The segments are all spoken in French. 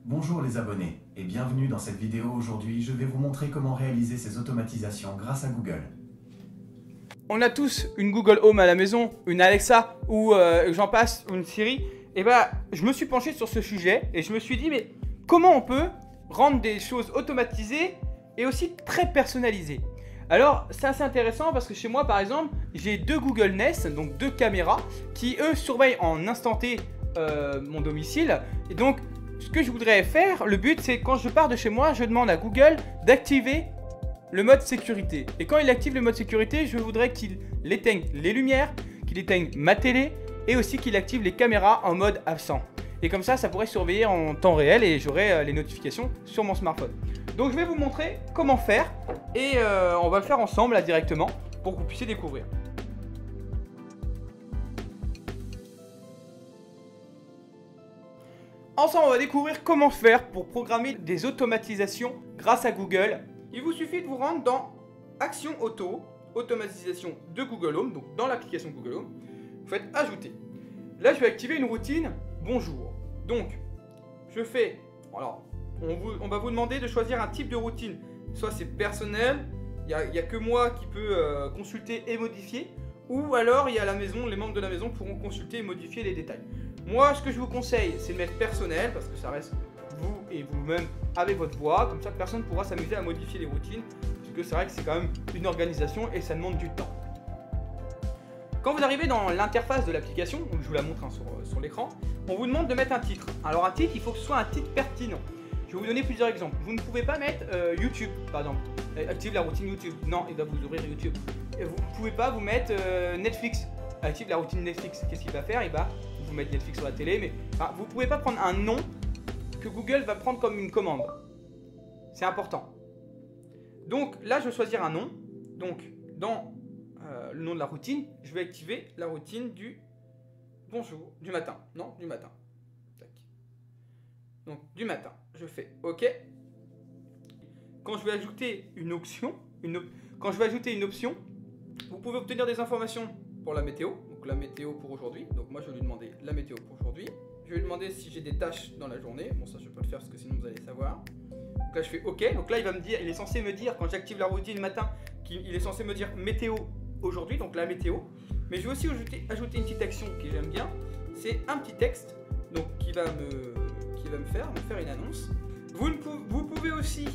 Bonjour les abonnés et bienvenue dans cette vidéo. Aujourd'hui, je vais vous montrer comment réaliser ces automatisations grâce à Google. On a tous une Google Home à la maison, une Alexa ou j'en passe, une Siri. Et bah, je me suis penché sur ce sujet et je me suis dit, mais comment on peut rendre des choses automatisées et aussi très personnalisées? Alors, c'est assez intéressant parce que chez moi, par exemple, j'ai deux Google Nest, donc deux caméras, qui eux surveillent en instant T mon domicile. Et donc, ce que je voudrais faire, le but, c'est quand je pars de chez moi, je demande à Google d'activer le mode sécurité. Et quand il active le mode sécurité, je voudrais qu'il éteigne les lumières, qu'il éteigne ma télé et aussi qu'il active les caméras en mode absent. Et comme ça pourrait surveiller en temps réel et j'aurai les notifications sur mon smartphone. Donc je vais vous montrer comment faire et on va le faire ensemble là directement pour que vous puissiez découvrir. Ensemble, on va découvrir comment faire pour programmer des automatisations grâce à Google. Il vous suffit de vous rendre dans Action Auto, automatisation de Google Home, donc dans l'application Google Home. Vous faites Ajouter. Là, je vais activer une routine Bonjour. Donc, je fais. Alors, on va vous demander de choisir un type de routine. Soit c'est personnel, il n'y a que moi qui peux consulter et modifier, ou alors il y a la maison, les membres de la maison pourront consulter et modifier les détails. Moi, ce que je vous conseille, c'est de mettre personnel, parce que ça reste vous et vous-même avec votre voix, comme ça personne ne pourra s'amuser à modifier les routines, parce que c'est vrai que c'est quand même une organisation et ça demande du temps. Quand vous arrivez dans l'interface de l'application, je vous la montre sur l'écran, on vous demande de mettre un titre. Alors un titre, il faut que ce soit un titre pertinent. Je vais vous donner plusieurs exemples. Vous ne pouvez pas mettre YouTube, par exemple. Active la routine YouTube. Non, il va vous ouvrir YouTube. Et vous ne pouvez pas vous mettre Netflix. Active la routine Netflix. Qu'est-ce qu'il va faire? Il va vous mettre Netflix sur la télé, mais enfin, vous ne pouvez pas prendre un nom que Google va prendre comme une commande. C'est important. Donc là, je vais choisir un nom. Donc dans le nom de la routine, je vais activer la routine du bonjour, du matin. Non, du matin. Tac. Donc du matin, je fais OK. Quand je vais ajouter une option, vous pouvez obtenir des informations pour la météo. Donc la météo pour aujourd'hui. Donc moi je vais lui demander la météo pour aujourd'hui. Je vais lui demander si j'ai des tâches dans la journée. Bon, ça je peux pas le faire parce que sinon vous allez savoir. Donc là je fais OK. Donc là il va me dire, il est censé me dire quand j'active la routine le matin, qu'il est censé me dire météo aujourd'hui, donc la météo. Mais je vais aussi ajouter une petite action que j'aime bien. C'est un petit texte donc qui va me faire une annonce. Vous pouvez aussi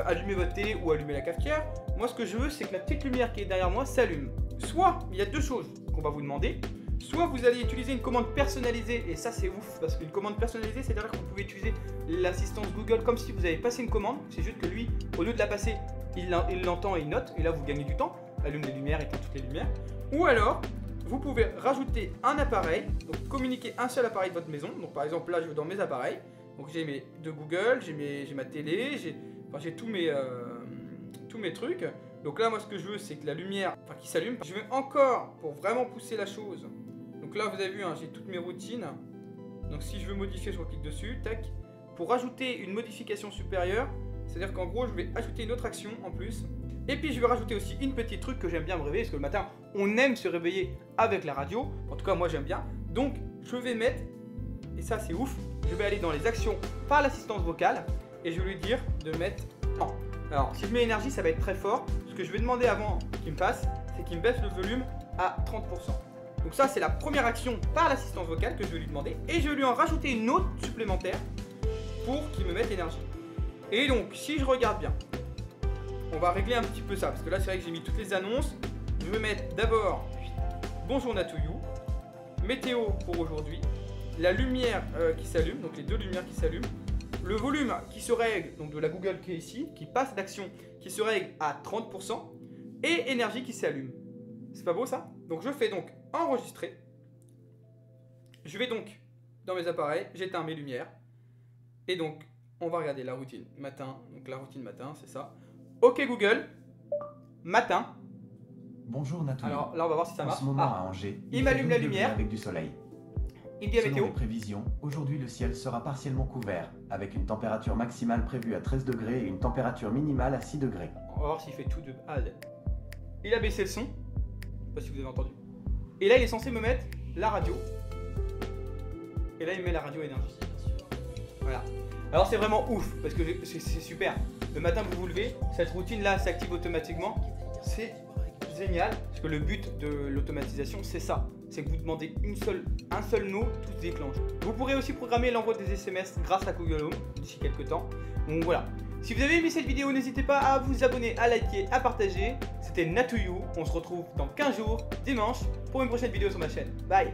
allumer votre télé ou allumer la cafetière. Moi ce que je veux, c'est que la petite lumière qui est derrière moi s'allume. Soit il y a deux choses qu'on va vous demander. Soit vous allez utiliser une commande personnalisée, et ça c'est ouf, parce qu'une commande personnalisée, c'est-à-dire que vous pouvez utiliser l'assistance Google comme si vous avez passé une commande. C'est juste que lui, au lieu de la passer, il l'entend et il note, et là vous gagnez du temps. Allume les lumières, éteint toutes les lumières. Ou alors, vous pouvez rajouter un appareil, donc communiquer un seul appareil de votre maison. Donc par exemple là, je vais dans mes appareils. Donc j'ai mes deux Google, j'ai ma télé, j'ai tous mes trucs. Donc là, moi ce que je veux, c'est que la lumière, qui s'allume. Je vais encore, pour vraiment pousser la chose. Donc là, vous avez vu, hein, j'ai toutes mes routines. Donc si je veux modifier, je clique dessus, tac. Pour rajouter une modification supérieure, c'est-à-dire qu'en gros, je vais ajouter une autre action en plus. Et puis je vais rajouter aussi une petite truc que j'aime bien me réveiller, parce que le matin, on aime se réveiller avec la radio. En tout cas, moi j'aime bien. Donc je vais mettre, et ça c'est ouf, je vais aller dans les actions par l'assistance vocale, et je vais lui dire de mettre en. Alors si je mets énergie, ça va être très fort. Ce que je vais demander avant qu'il me fasse, c'est qu'il me baisse le volume à 30%. Donc ça c'est la première action par l'assistance vocale que je vais lui demander, et je vais lui en rajouter une autre supplémentaire pour qu'il me mette énergie. Et donc si je regarde bien, on va régler un petit peu ça, parce que là c'est vrai que j'ai mis toutes les annonces. Je vais mettre d'abord bonjour Natouyu, météo pour aujourd'hui, la lumière qui s'allume, donc les deux lumières qui s'allument, le volume qui se règle, donc de la Google qui est ici, qui passe d'action, qui se règle à 30%, et énergie qui s'allume. C'est pas beau ça? Donc je fais donc enregistrer. Je vais donc dans mes appareils, j'éteins mes lumières, et donc on va regarder la routine matin, donc la routine matin c'est ça. OK Google, matin. Bonjour Nathalie. Alors là on va voir si ça marche. En ce moment à Angers, il m'allume la lumière avec du soleil. Il me dit la Selon météo. les prévisions, aujourd'hui le ciel sera partiellement couvert, avec une température maximale prévue à 13 degrés et une température minimale à 6 degrés. On va voir s'il fait tout de A à Z. Il a baissé le son, je sais pas si vous avez entendu. Et là il est censé me mettre la radio. Et là il met la radio énergie. Voilà. Alors c'est vraiment ouf parce que c'est super. Le matin vous vous levez, cette routine là s'active automatiquement. C'est génial parce que le but de l'automatisation c'est ça. C'est que vous demandez un seul no, tout se déclenche. Vous pourrez aussi programmer l'envoi des SMS grâce à Google Home d'ici quelques temps. Donc voilà. Si vous avez aimé cette vidéo, n'hésitez pas à vous abonner, à liker, à partager. C'était Nat2You. On se retrouve dans 15 jours, dimanche, pour une prochaine vidéo sur ma chaîne. Bye!